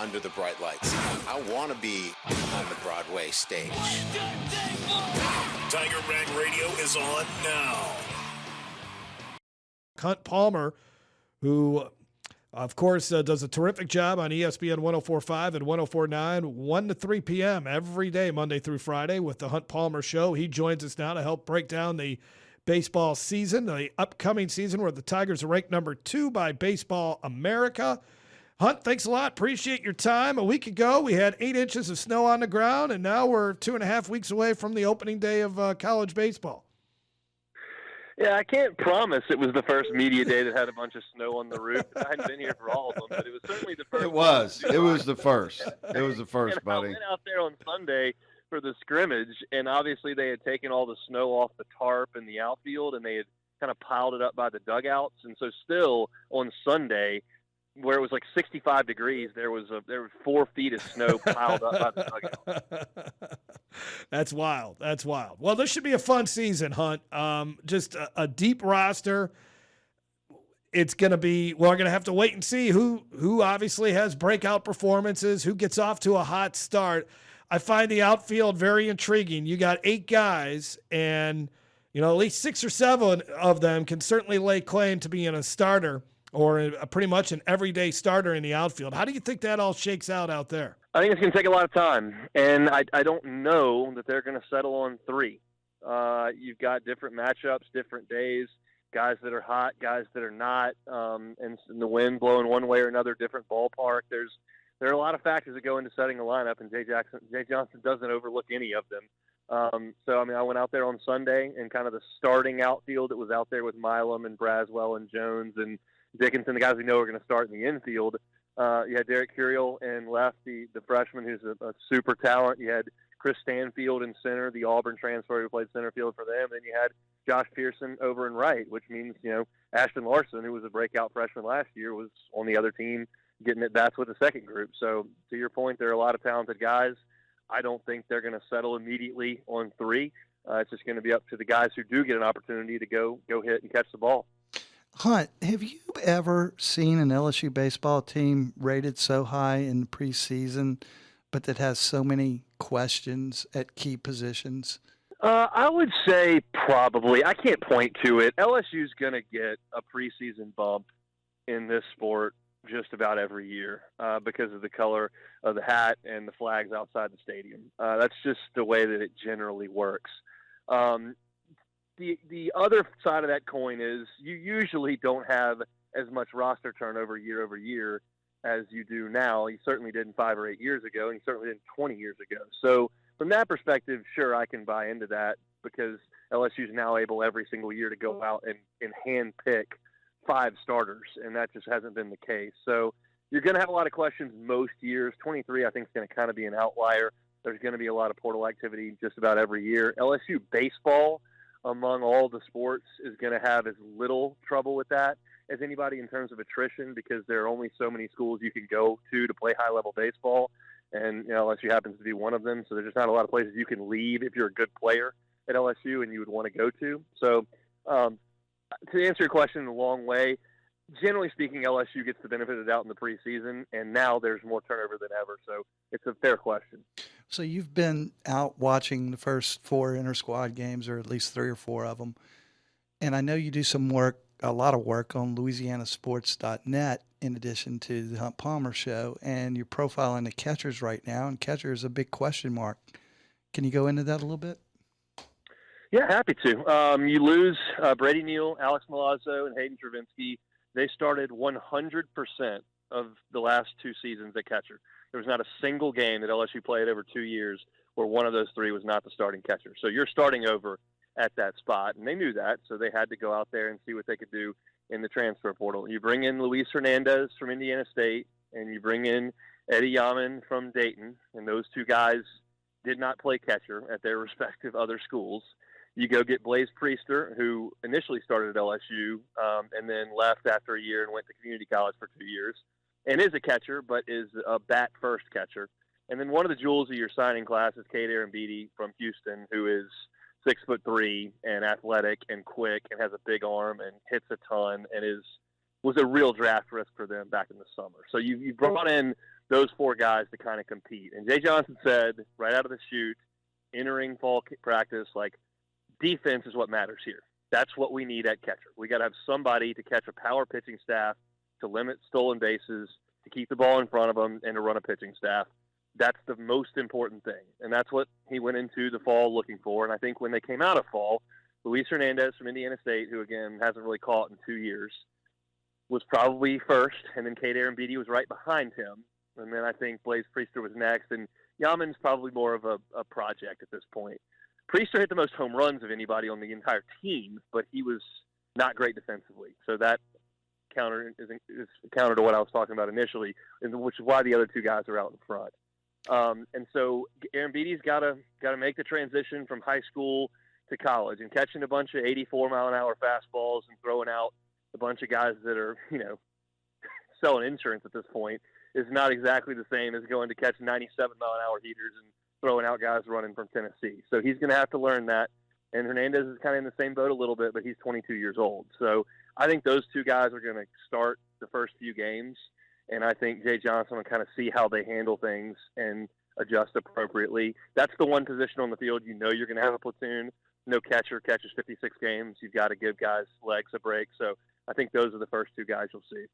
under the bright lights. I want to be on the Broadway stage. Tiger Rag Radio is on now. Hunt Palmer, who, of course, does a terrific job on ESPN 104.5 and 104.9, 1 to 3 p.m. every day, Monday through Friday, with the Hunt Palmer Show. He joins us now to help break down the baseball season, the upcoming season, where the Tigers are ranked number 2 by Baseball America. Hunt, thanks a lot. Appreciate your time. A week ago, we had 8 inches of snow on the ground, and now we're 2.5 weeks away from the opening day of college baseball. Yeah, I can't promise it was the first media day that had a bunch of snow on the roof. I hadn't been here for all of them, but it was certainly the first. It was. It was the first. It was the first, and buddy. I went out there on Sunday for the scrimmage, and obviously they had taken all the snow off the tarp in the outfield, and they had kind of piled it up by the dugouts. And so still on Sunday, where it was like 65 degrees, there was 4 feet of snow piled up by the dugout. That's wild. That's wild. Well, this should be a fun season, Hunt. Just a deep roster. It's going to be, well, we're going to have to wait and see who obviously has breakout performances, who gets off to a hot start. I find the outfield very intriguing. You got 8 guys, and at least 6 or 7 of them can certainly lay claim to being a starter or pretty much an everyday starter in the outfield. How do you think that all shakes out there? I think it's going to take a lot of time, and I don't know that they're going to settle on 3. You've got different matchups, different days, guys that are hot, guys that are not, and the wind blowing one way or another, different ballpark. There are a lot of factors that go into setting a lineup, and Jay Johnson doesn't overlook any of them. I went out there on Sunday, and kind of the starting outfield that was out there with Milam and Braswell and Jones and Dickinson, the guys we know are going to start in the infield. You had Derek Curiel in left, the freshman who's a super talent. You had Chris Stanfield in center, the Auburn transfer who played center field for them. Then you had Josh Pearson over in right, which means, Ashton Larson, who was a breakout freshman last year, was on the other team getting at bats with the second group. So to your point, there are a lot of talented guys. I don't think they're going to settle immediately on 3. It's just going to be up to the guys who do get an opportunity to go hit and catch the ball. Hunt, have you ever seen an LSU baseball team rated so high in the preseason, but that has so many questions at key positions? I would say probably. I can't point to it. LSU's going to get a preseason bump in this sport just about every year because of the color of the hat and the flags outside the stadium. That's just the way that it generally works. The other side of that coin is you usually don't have as much roster turnover year over year as you do now. You certainly didn't 5 or 8 years ago, and you certainly didn't 20 years ago. So from that perspective, sure, I can buy into that because LSU is now able every single year to go out and hand pick 5 starters, and that just hasn't been the case. So you're going to have a lot of questions most years. 23, I think, is going to kind of be an outlier. There's going to be a lot of portal activity just about every year. LSU baseball, among all the sports, is going to have as little trouble with that as anybody in terms of attrition because there are only so many schools you can go to play high-level baseball, and LSU happens to be one of them, so there's just not a lot of places you can leave if you're a good player at LSU and you would want to go to. So to answer your question in a long way, generally speaking, LSU gets the benefit of the doubt in the preseason, and now there's more turnover than ever, so it's a fair question. So you've been out watching the first 4 inter-squad games, or at least 3 or 4 of them, and I know you do a lot of work on LouisianaSports.net in addition to the Hunt Palmer Show, and you're profiling the catchers right now, and catcher is a big question mark. Can you go into that a little bit? Yeah, happy to. You lose Brady Neal, Alex Milazzo, and Hayden Travinski. They started 100% of the last 2 seasons at catcher. There was not a single game that LSU played over 2 years where one of those 3 was not the starting catcher. So you're starting over at that spot, and they knew that, so they had to go out there and see what they could do in the transfer portal. You bring in Luis Hernandez from Indiana State, and you bring in Eddie Yaman from Dayton, and those 2 guys did not play catcher at their respective other schools. You go get Blaze Priester, who initially started at LSU and then left after a year and went to community college for 2 years, and is a catcher, but is a bat-first catcher. And then one of the jewels of your signing class is Cade Arambidi from Houston, who is 6'3" and athletic and quick and has a big arm and hits a ton and is was a real draft risk for them back in the summer. So you brought in those 4 guys to kind of compete. And Jay Johnson said right out of the chute, entering fall practice, like, defense is what matters here. That's what we need at catcher. We got to have somebody to catch a power pitching staff, to limit stolen bases, to keep the ball in front of them, and to run a pitching staff. That's the most important thing. And that's what he went into the fall looking for. And I think when they came out of fall, Luis Hernandez from Indiana State, who, again, hasn't really caught in 2 years, was probably first. And then Cade Arambidi was right behind him. And then I think Blaze Priester was next. And Yaman's probably more of a project at this point. Priester hit the most home runs of anybody on the entire team, but he was not great defensively. So that is counter to what I was talking about initially, which is why the other 2 guys are out in front. And so Arambidi's got to make the transition from high school to college, and catching a bunch of 84-mile-an-hour fastballs and throwing out a bunch of guys that are, selling insurance at this point is not exactly the same as going to catch 97-mile-an-hour heaters and throwing out guys running from Tennessee. So he's going to have to learn that. And Hernandez is kind of in the same boat a little bit, but he's 22 years old. So I think those 2 guys are going to start the first few games. And I think Jay Johnson will kind of see how they handle things and adjust appropriately. That's the one position on the field you're going to have a platoon. No catcher catches 56 games. You've got to give guys legs a break. So I think those are the first 2 guys you'll see.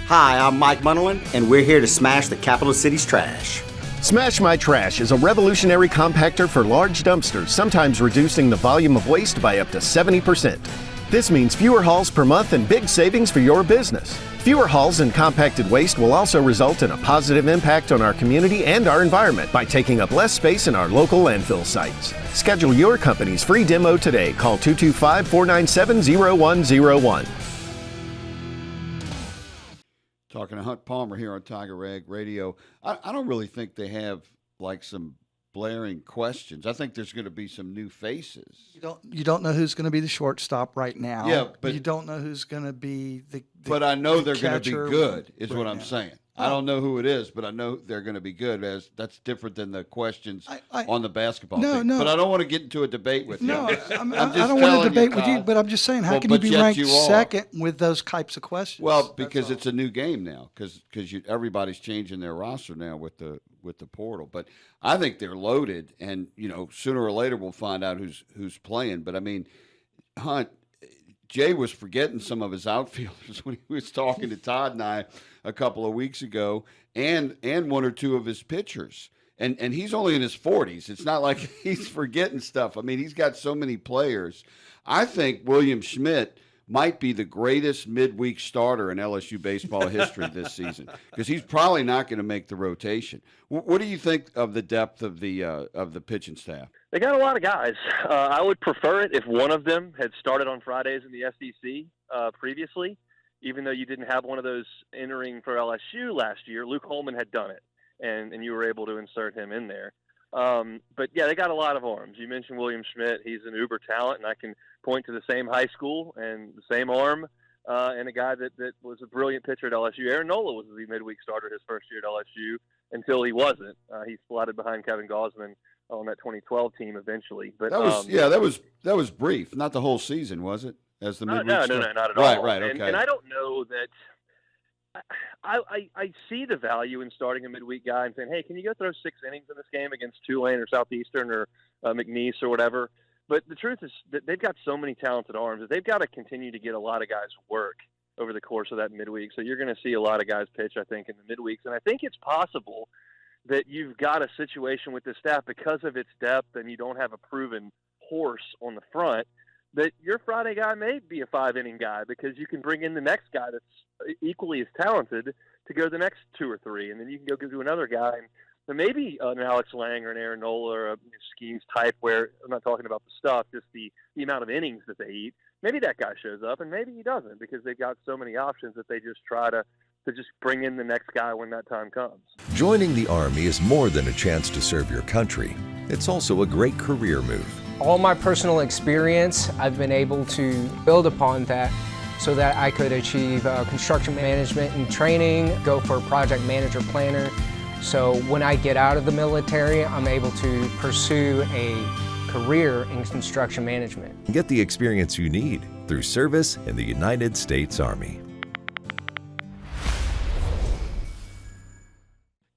Hi, I'm Mike Munderland, and we're here to smash the capital city's trash. Smash My Trash is a revolutionary compactor for large dumpsters, sometimes reducing the volume of waste by up to 70%. This means fewer hauls per month and big savings for your business. Fewer hauls and compacted waste will also result in a positive impact on our community and our environment by taking up less space in our local landfill sites. Schedule your company's free demo today. Call 225-497-0101. Talking to Hunt Palmer here on Tiger Rag Radio. I don't really think they have like some blaring questions. I think there's going to be some new faces. You don't know who's going to be the shortstop right now. Yeah, but you don't know who's going to be the but I know they're going to be good, is right what I'm saying. I don't know who it is, but I know they're going to be good. That's different than the questions on the basketball team. No. But I don't want to get into a debate with you. No, I don't want to debate with you, but I'm just saying, how can you be ranked second with those types of questions? Well, because it's a new game now, because everybody's changing their roster now with the portal. But I think they're loaded, and sooner or later we'll find out who's playing. But I mean, Hunt, Jay was forgetting some of his outfielders when he was talking to Todd and I a couple of weeks ago, and 1 or 2 of his pitchers. And he's only in his 40s. It's not like he's forgetting stuff. I mean, he's got so many players. I think William Schmidt might be the greatest midweek starter in LSU baseball history this season, because he's probably not going to make the rotation. What do you think of the depth of the pitching staff? They got a lot of guys. I would prefer it if one of them had started on Fridays in the SEC previously, even though you didn't have one of those entering for LSU last year. Luke Holman had done it, and you were able to insert him in there. But, yeah, they got a lot of arms. You mentioned William Schmidt. He's an uber talent, and I can point to the same high school and the same arm and a guy that was a brilliant pitcher at LSU. Aaron Nola was the midweek starter his first year at LSU until he wasn't. He slotted behind Kevin Gosman on that 2012 team eventually. But that was brief, not the whole season, was it? As the midweek no, not at all. Right, okay. And I don't know that. I see the value in starting a midweek guy and saying, hey, can you go throw 6 innings in this game against Tulane or Southeastern or McNeese or whatever? But the truth is that they've got so many talented arms that they've got to continue to get a lot of guys work over the course of that midweek. So you're going to see a lot of guys pitch, I think, in the midweeks. And I think it's possible that you've got a situation with this staff because of its depth and you don't have a proven horse on the front, that your Friday guy may be a 5-inning guy because you can bring in the next guy that's equally as talented to go the next 2 or 3, and then you can go to another guy. And maybe an Alex Lang or an Aaron Nola or a Skeens type, where I'm not talking about the stuff, just the amount of innings that they eat. Maybe that guy shows up, and maybe he doesn't, because they've got so many options that they just try to just bring in the next guy when that time comes. Joining the Army is more than a chance to serve your country. It's also a great career move. All my personal experience, I've been able to build upon that so that I could achieve construction management and training, go for a project manager planner. So when I get out of the military, I'm able to pursue a career in construction management. Get the experience you need through service in the United States Army.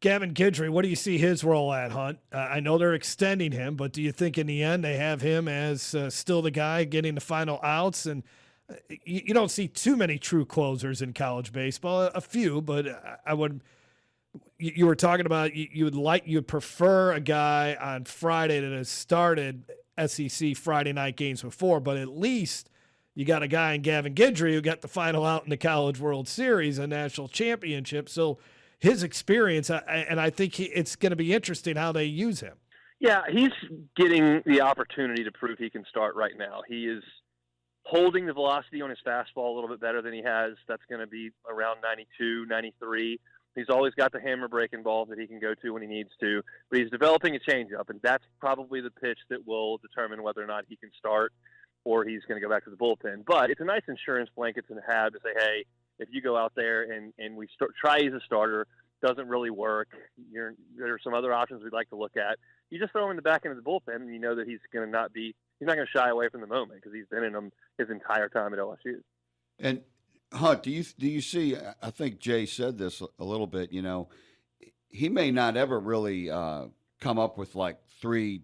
Gavin Guidry, what do you see his role at, Hunt? I know they're extending him, but do you think in the end they have him as still the guy getting the final outs? And you don't see too many true closers in college baseball, a few, but I would. You were talking about you'd prefer a guy on Friday that has started SEC Friday night games before, but at least you got a guy in Gavin Guidry who got the final out in the College World Series, a national championship. So his experience, and I think it's going to be interesting how they use him. Yeah, he's getting the opportunity to prove he can start right now. He is holding the velocity on his fastball a little bit better than he has. That's going to be around 92, 93. He's always got the hammer breaking ball that he can go to when he needs to, but he's developing a changeup, and that's probably the pitch that will determine whether or not he can start or he's going to go back to the bullpen. But it's a nice insurance blanket to have to say, hey, if you go out there and we try as a starter, doesn't really work, there are some other options we'd like to look at. You just throw him in the back end of the bullpen, and you know that he's not going to shy away from the moment because he's been in them his entire time at LSU. And Hunt, do you see? I think Jay said this a little bit. You know, he may not ever really come up with like three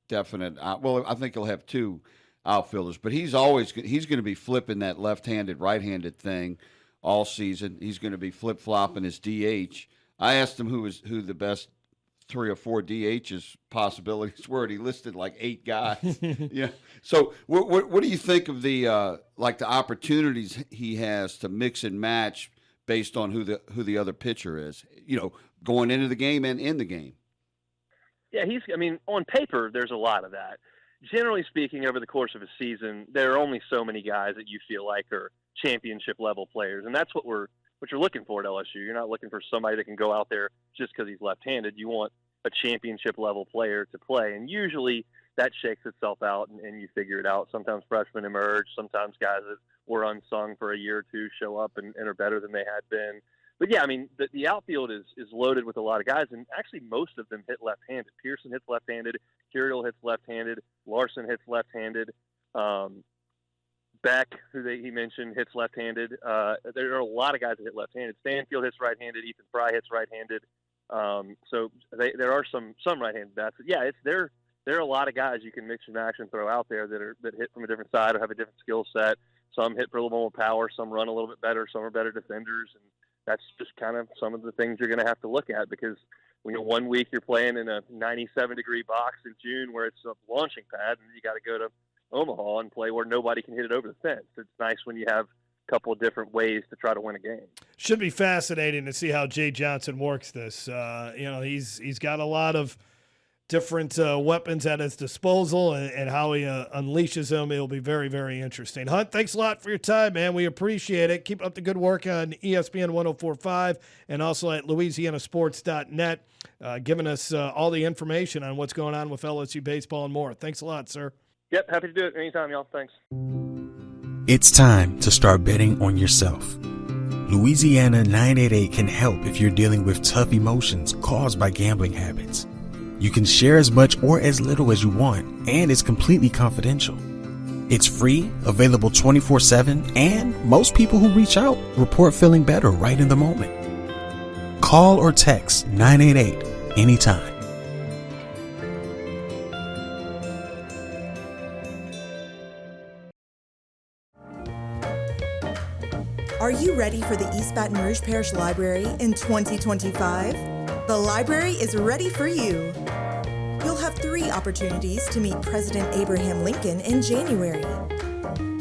definite. Well, I think he'll have two outfielders, but he's going to be flipping that left-handed, right-handed thing all season. He's going to be flip-flopping his DH. I asked him who the best 3 or 4 DHs possibilities were, and he listed like 8 guys. Yeah. So what do you think of the opportunities he has to mix and match based on who the other pitcher is, you know, going into the game and in the game? Yeah, on paper, there's a lot of that. Generally speaking, over the course of a season, there are only so many guys that you feel like are championship level players, and that's what you're looking for at LSU. You're not looking for somebody that can go out there just because he's left-handed. You want a championship level player to play, and usually that shakes itself out and you figure it out. Sometimes freshmen emerge, sometimes guys that were unsung for a year or two show up and are better than they had been. But yeah, the outfield is loaded with a lot of guys, and actually most of them hit left-handed. Pearson hits left-handed, Curiel hits left-handed, Larson hits left-handed, Beck, who he mentioned, hits left-handed. There are a lot of guys that hit left-handed. Stanfield hits right-handed. Ethan Fry hits right-handed. So there are some right-handed bats. But yeah, there are a lot of guys you can mix and match and throw out there that hit from a different side or have a different skill set. Some hit for a little more power. Some run a little bit better. Some are better defenders, and that's just kind of some of the things you're going to have to look at because one week you're playing in a 97-degree box in June where it's a launching pad, and you got to go to Omaha and play where nobody can hit it over the fence. It's nice when you have a couple of different ways to try to win a game. Should be fascinating to see how Jay Johnson works this. He's got a lot of different weapons at his disposal, and how he unleashes them. It'll be very, very interesting. Hunt, thanks a lot for your time, man. We appreciate it. Keep up the good work on ESPN 104.5 and also at LouisianaSports.net, giving us all the information on what's going on with LSU baseball and more. Thanks a lot, sir. Yep, happy to do it anytime, y'all. Thanks. It's time to start betting on yourself. Louisiana 988 can help if you're dealing with tough emotions caused by gambling habits. You can share as much or as little as you want, and it's completely confidential. It's free, available 24/7, and most people who reach out report feeling better right in the moment. Call or text 988 anytime. Are you ready for the East Baton Rouge Parish Library in 2025? The library is ready for you. You'll have 3 opportunities to meet President Abraham Lincoln in January.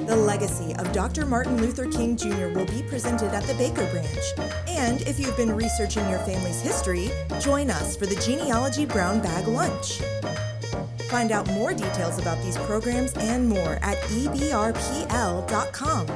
The legacy of Dr. Martin Luther King Jr. will be presented at the Baker Branch. And if you've been researching your family's history, join us for the Genealogy Brown Bag Lunch. Find out more details about these programs and more at ebrpl.com.